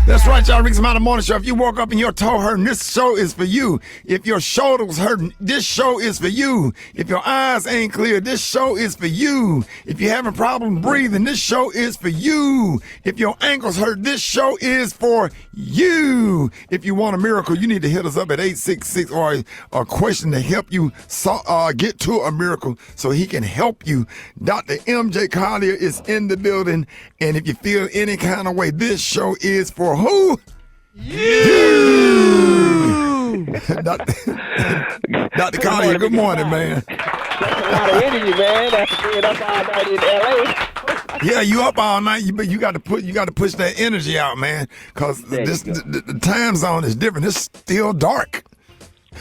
That's right, y'all. Rickey Smiley Morning Show. If you woke up and your toe hurting, this show is for you. If your shoulders hurting, this show is for you. If your eyes ain't clear, this show is for you. If you're having problems breathing, this show is for you. If your ankles hurt, this show is for you. If you want a miracle, you need to hit us up at 866 or a question to help you get to a miracle so he can help you. Dr. M.J. Collier is in the building, and if you feel any kind of way, this show is for who? You! Dr. Collier, good morning, man. That's a lot of energy, man. After being up all night in L.A. Yeah, you up all night, but you got to push that energy out, man, because the time zone is different. It's still dark.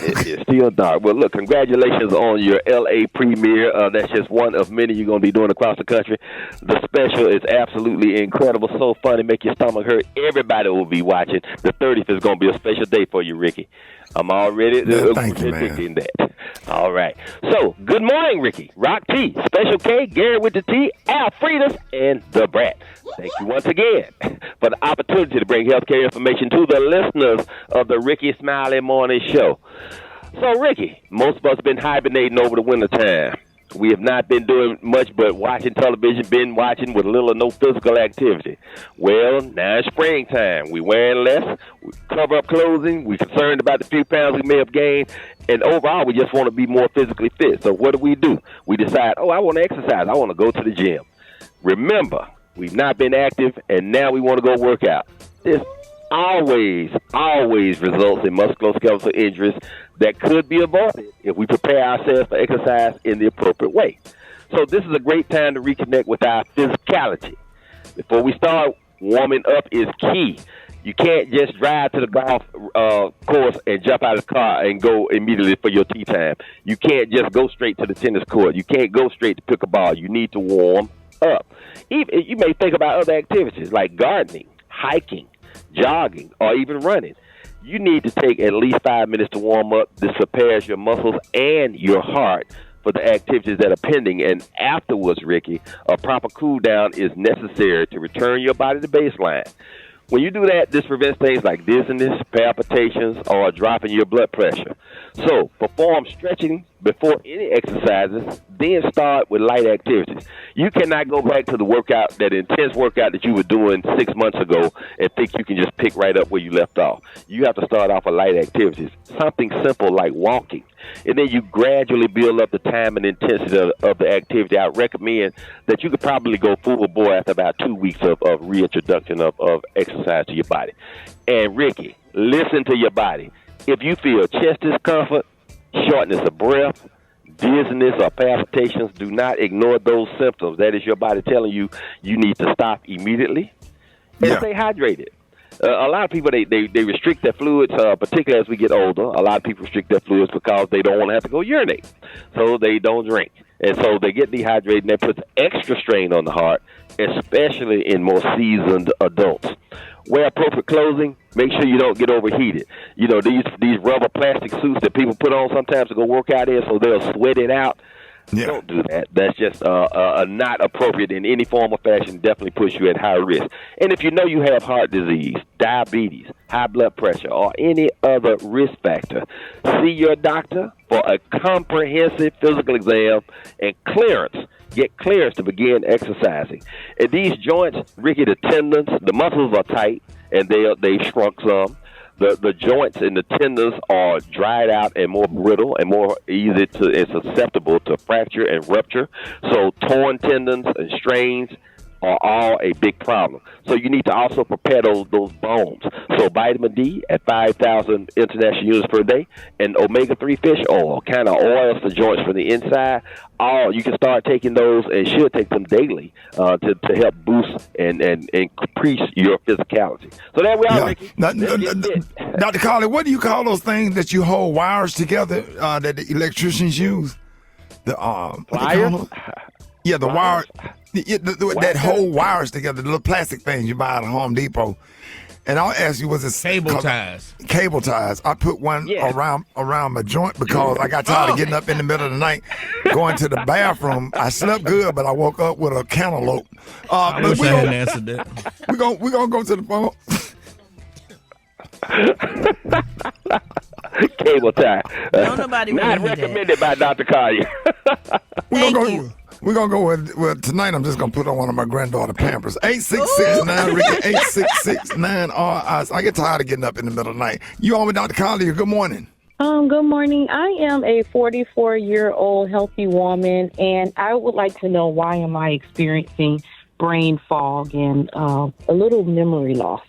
It's still dark. Well, look, congratulations on your L.A. premiere. That's just one of many you're going to be doing across the country. The special is absolutely incredible, so funny, make your stomach hurt. Everybody will be watching. The 30th is going to be a special day for you, Rickey. I'm already predicting that. All right. So, good morning, Rickey. Rock T, Special K, Gary with the T, Alfredas, and The Brat. Thank you once again for the opportunity to bring healthcare information to the listeners of the Rickey Smiley Morning Show. So, Rickey, most of us have been hibernating over the wintertime. We have not been doing much but watching television, been watching with little or no physical activity. Well, now it's springtime. We wearing less, we cover up clothing, we're concerned about the few pounds we may have gained, and overall we just want to be more physically fit. So what do? We decide, I want to exercise. I want to go to the gym. Remember, we've not been active, and now we want to go work out. This always results in musculoskeletal injuries that could be avoided if we prepare ourselves for exercise in the appropriate way. So this is a great time to reconnect with our physicality. Before we start, warming up is key. You can't just drive to the golf course and jump out of the car and go immediately for your tee time. You can't just go straight to the tennis court. You can't go straight to pick a ball. You need to warm up. Even you may think about other activities like gardening, hiking, jogging, or even running. You need to take at least 5 minutes to warm up. This prepares your muscles and your heart for the activities that are pending. And afterwards, Rickey, a proper cool down is necessary to return your body to baseline. When you do that, this prevents things like dizziness, palpitations, or dropping your blood pressure. So, perform stretching before any exercises, then start with light activities. You cannot go back to the workout, that intense workout that you were doing 6 months ago, and think you can just pick right up where you left off. You have to start off with light activities, something simple like walking. And then you gradually build up the time and intensity of the activity. I recommend that you could probably go full bore after about 2 weeks of reintroduction of exercise to your body. And Rickey, listen to your body. If you feel chest discomfort, shortness of breath, dizziness, or palpitations, do not ignore those symptoms. That is your body telling you you need to stop immediately and stay hydrated. A lot of people, they restrict their fluids, particularly as we get older. A lot of people restrict their fluids because they don't want to have to go urinate. So they don't drink. And so they get dehydrated, and that puts extra strain on the heart, especially in more seasoned adults. Wear appropriate clothing. Make sure you don't get overheated. You know, these rubber plastic suits that people put on sometimes to go work out in so they'll sweat it out. Yeah. Don't do that. That's just not appropriate in any form or fashion. Definitely puts you at high risk. And if you know you have heart disease, diabetes, high blood pressure, or any other risk factor, see your doctor for a comprehensive physical exam and clearance. Get clearance to begin exercising. And these joints, Rickey, the tendons, the muscles are tight, and they shrunk some. The joints and the tendons are dried out and more brittle and more easy and susceptible to fracture and rupture. So torn tendons and strains are all a big problem. So you need to also prepare those bones. So vitamin D at 5,000 international units per day, and omega-3 fish oil kind of oils the joints from the inside. You can start taking those and should take them daily to help boost and increase your physicality. So there we are, Rickey. Dr. Collier, what do you call those things that you hold wires together that the electricians use? The wires? Yeah, the wire. That whole wires together, the little plastic things you buy at Home Depot. And I'll ask you, was it cable ties? Cable ties. I put one around my joint because I got tired of getting up in the middle of the night, going to the bathroom. I slept good, but I woke up with a cantaloupe. I wish I hadn't answered that. We're gonna go to the phone. Cable tie. Don't nobody Not want to hear recommended by Dr. Collier. Thank you. We're gonna go with tonight. I'm just gonna put on one of my granddaughter Pampers. 8669 Rickey 8669 I get tired of getting up in the middle of the night. You on with Dr. Collier? Good morning. Good morning. I am a 44-year-old healthy woman, and I would like to know why am I experiencing brain fog and a little memory loss.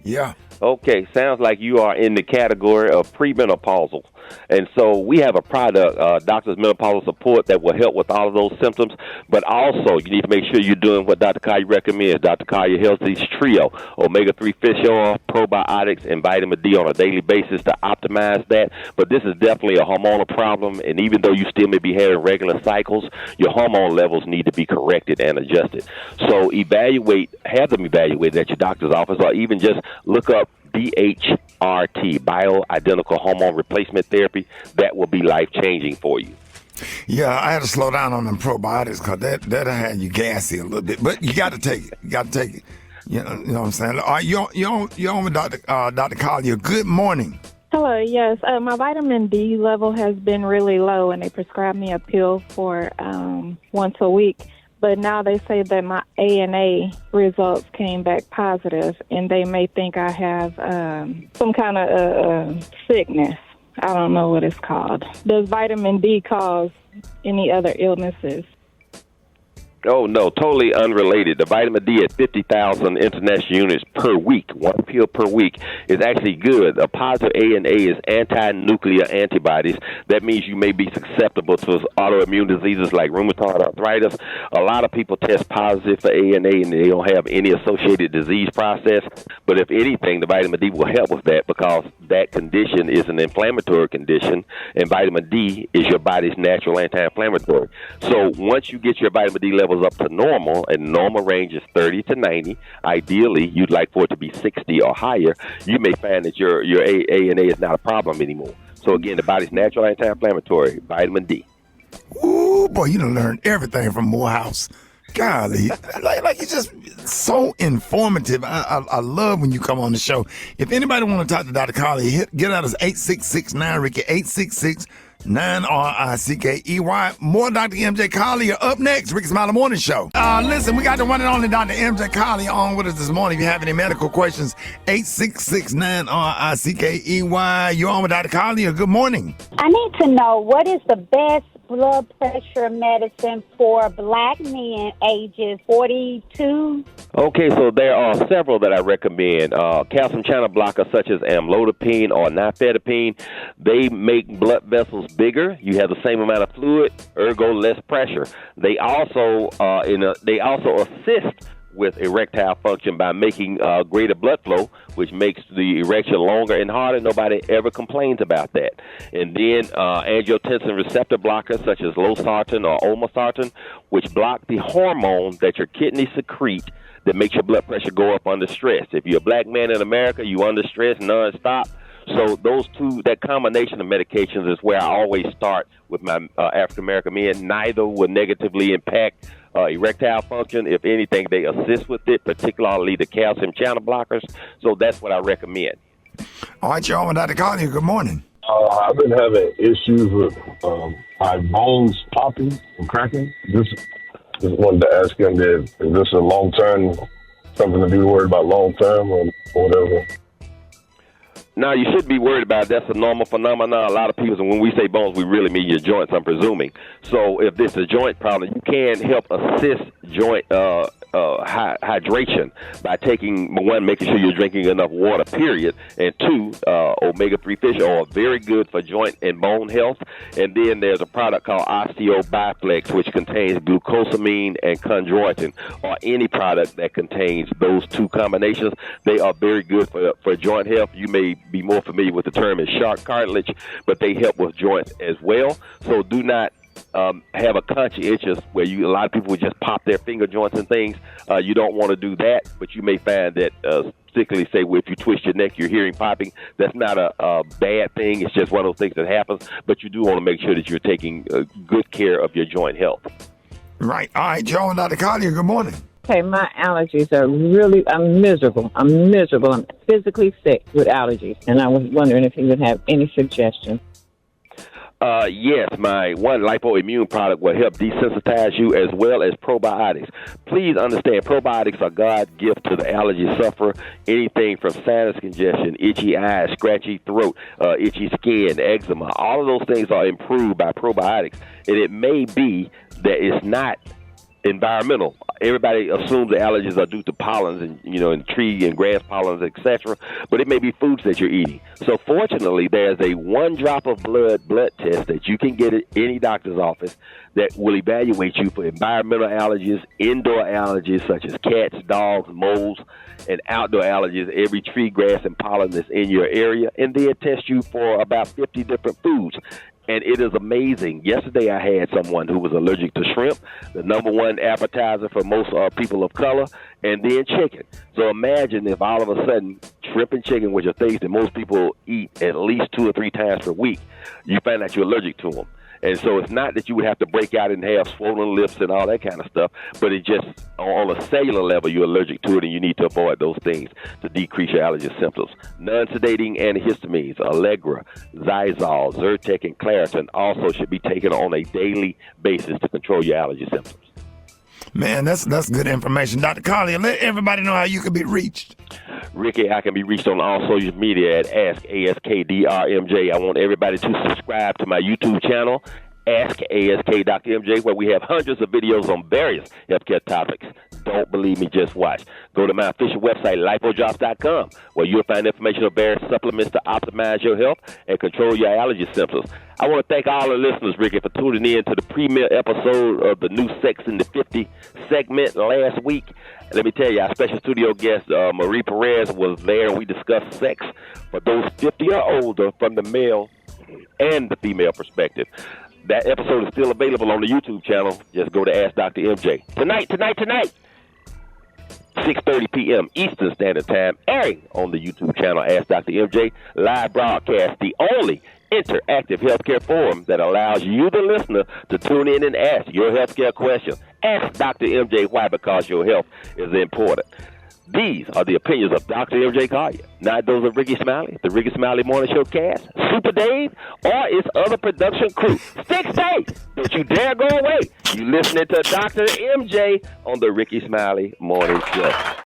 Yeah. Okay, sounds like you are in the category of premenopausal. And so we have a product, Doctor's Menopausal Support, that will help with all of those symptoms. But also, you need to make sure you're doing what Dr. Collier recommends. Dr. Collier Healthy's Trio, omega-3 fish oil, probiotics, and vitamin D on a daily basis to optimize that. But this is definitely a hormonal problem, and even though you still may be having regular cycles, your hormone levels need to be corrected and adjusted. So have them evaluated at your doctor's office, or even just look up BHRT, bioidentical hormone replacement therapy. That will be life-changing for you. Yeah, I had to slow down on them probiotics because that'll have you gassy a little bit. But you got to take it. You got to take it. You know what I'm saying? All right, you're on with Dr. Collier. Good morning. Hello, yes. My vitamin D level has been really low, and they prescribed me a pill for once a week. But now they say that my ANA results came back positive, and they may think I have some kind of sickness. I don't know what it's called. Does vitamin D cause any other illnesses? Oh, no, totally unrelated. The vitamin D at 50,000 international units per week, one pill per week, is actually good. A positive ANA is anti-nuclear antibodies. That means you may be susceptible to autoimmune diseases like rheumatoid arthritis. A lot of people test positive for ANA and they don't have any associated disease process. But if anything, the vitamin D will help with that because that condition is an inflammatory condition, and vitamin D is your body's natural anti-inflammatory. So once you get your vitamin D level up to normal, and normal range is 30 to 90. Ideally, you'd like for it to be 60 or higher. You may find that your ANA is not a problem anymore. So again, the body's natural anti-inflammatory, vitamin D. Ooh, boy, you done learned everything from Morehouse. Golly, like it's just so informative. I love when you come on the show. If anybody want to talk to Dr. Collier, get out as 8669 Rickey 866-9RICKEY. More Dr. MJ Collier up next. Rickey Smiley Morning Show. Listen, we got the one and only Dr. MJ Collier on with us this morning. If you have any medical questions, 866-9RICKEY. You're on with Dr. Collier. Good morning. I need to know what is the best blood pressure medicine for black men ages 42? Okay, so there are several that I recommend. Calcium channel blockers such as amlodipine or nifedipine, they make blood vessels bigger. You have the same amount of fluid, ergo less pressure. They also assist with erectile function by making greater blood flow, which makes the erection longer and harder. Nobody ever complains about that. And then angiotensin receptor blockers such as losartan or olmesartan, which block the hormone that your kidneys secrete that makes your blood pressure go up under stress. If you're a black man in America, you under stress nonstop. So those two, that combination of medications is where I always start with my African-American men. Neither will negatively impact erectile function. If anything, they assist with it, particularly the calcium channel blockers. So that's what I recommend. All right, you're on with Dr. Collier. Good morning. I've been having issues with my bones popping and cracking. Just wanted to ask him, is this a long-term, something to be worried about long-term or whatever? No, you shouldn't be worried about it. That's a normal phenomenon. A lot of people, and when we say bones, we really mean your joints, I'm presuming. So if this is a joint problem, you can help assist joint hydration by making sure you're drinking enough water, period, and two, omega-3 fish oil, very good for joint and bone health. And then there's a product called Osteo-Biflex, which contains glucosamine and chondroitin, or any product that contains those two combinations. They are very good for joint health. You may be more familiar with the term as shark cartilage, but they help with joints as well. So do not have a conscientious where a lot of people would just pop their finger joints and things. You don't want to do that, but you may find that particularly say if you twist your neck, you're hearing popping. That's not a bad thing. It's just one of those things that happens, but you do want to make sure that you're taking good care of your joint health. Right. All right, Joe and Dr. Collier, good morning. Okay, my allergies are I'm miserable. I'm physically sick with allergies, and I was wondering if you would have any suggestions. Yes, my one lipoimmune product will help desensitize you as well as probiotics. Please understand, probiotics are God's gift to the allergy sufferer. Anything from sinus congestion, itchy eyes, scratchy throat, itchy skin, eczema, all of those things are improved by probiotics. And it may be that it's not environmental. Everybody assumes the allergies are due to pollens and tree and grass pollens, etc. But it may be foods that you're eating. So fortunately, there's a 1 drop of blood test that you can get at any doctor's office that will evaluate you for environmental allergies, indoor allergies such as cats, dogs, moles, and outdoor allergies, every tree, grass, and pollen that's in your area, and then test you for about 50 different foods. And it is amazing. Yesterday I had someone who was allergic to shrimp, the number one appetizer for most people of color, and then chicken. So imagine if all of a sudden shrimp and chicken, which are things that most people eat at least 2 or 3 times per week, you find out you're allergic to them. And so it's not that you would have to break out and have swollen lips and all that kind of stuff, but it just, on a cellular level, you're allergic to it, and you need to avoid those things to decrease your allergy symptoms. Non-sedating antihistamines, Allegra, Zyrtec, Zyrtec, and Claritin also should be taken on a daily basis to control your allergy symptoms. Man, that's good information. Dr. Collier, let everybody know how you can be reached. Rickey, I can be reached on all social media at AskDrMJ. I want everybody to subscribe to my YouTube channel, Ask ASK Dr. MJ, where we have hundreds of videos on various healthcare topics. Don't believe me, just watch. Go to my official website, lipodrops.com, where you'll find information on various supplements to optimize your health and control your allergy symptoms. I want to thank all the listeners, Rickey, for tuning in to the premiere episode of the new Sex in the 50 segment last week. Let me tell you, our special studio guest, Marie Perez, was there, and we discussed sex for those 50 or older from the male and the female perspective. That episode is still available on the YouTube channel. Just go to Ask Dr. MJ. Tonight, 6:30 p.m. Eastern Standard Time, airing on the YouTube channel Ask Dr. MJ, live broadcast, the only interactive healthcare forum that allows you, the listener, to tune in and ask your healthcare questions. Ask Dr. MJ why, because your health is important. These are the opinions of Dr. MJ Collier, not those of Rickey Smiley, the Rickey Smiley Morning Show cast, Super Dave, or its other production crew. 6 days, don't you dare go away. You listening to Dr. MJ on the Rickey Smiley Morning Show.